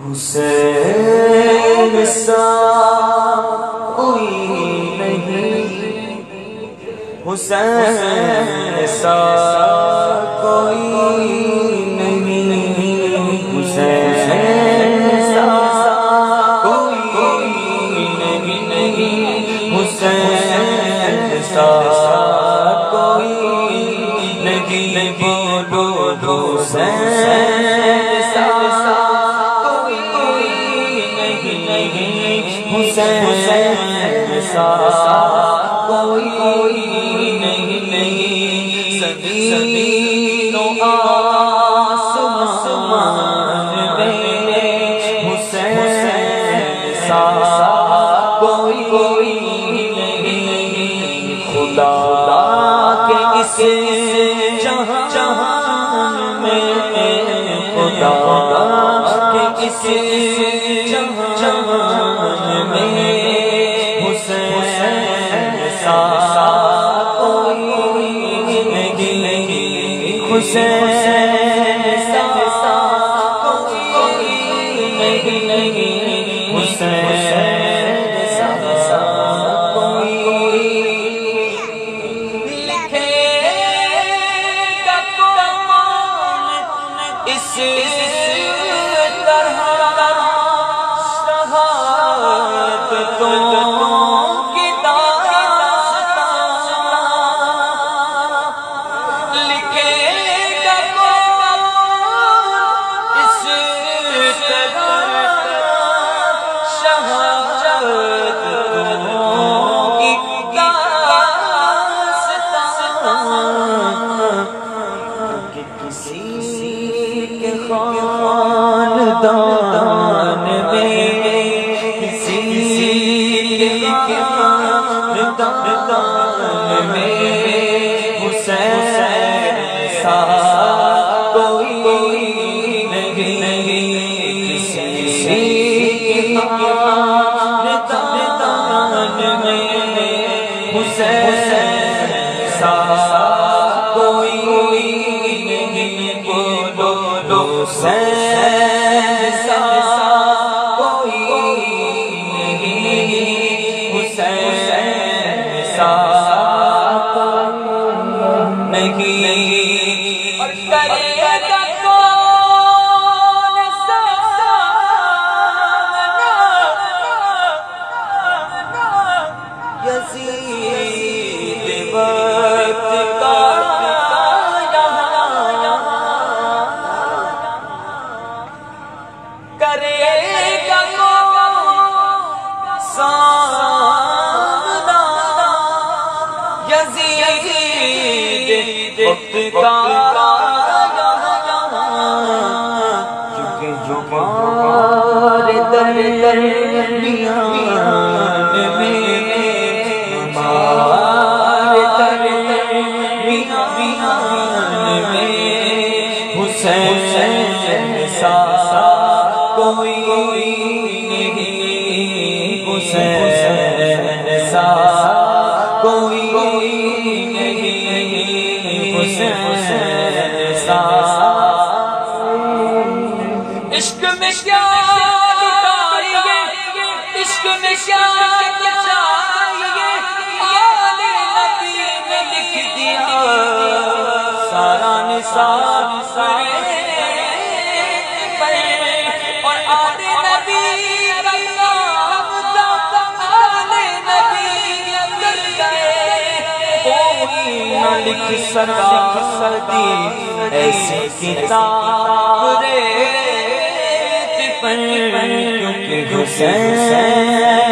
حسین سا کوئی نہیں، حسین سا کوئی نہیں، حسین سا کوئی نہیں، حسین سا کوئی نہیں، بولو حسین سا حسین سا کوئی نہیں، زمین و آسمان میں حسین سا کوئی نہیں، خدا کے اس جہان میں، خدا کے اس جہان میں حسین سا کوئی نہیں، حسین سا کوئی نہیں، حسین سا کوئی لکھے گا کون اس طرح خاندان میں، کسی کے خاندان میں حسین سا کوئی نہیں، کسی کے خاندان میں حسین سا کوئی نہیں، بولو حسین سا کوئی نہیں، حسین سا نہیں، اور کرے گا کون سامنا یزید وقت کا کرے گا سامنا یزید وقت کا، کیونکہ ہمارے درمیان میں، ہمارے درمیان میں حسین سا کوئی نہیں، حسین سا کوئی نہیں، حسین سا عشق میں کیا لٹائیے، عشق میں کیا بچائیے، آل نبی نے لکھ دیا سارا نثار اور آل نبی کا نام تھا، آل نبی کر گئے، کوئی نہ لکھ سکا دی ایسی کتاب ریت پر، کیونکہ حسین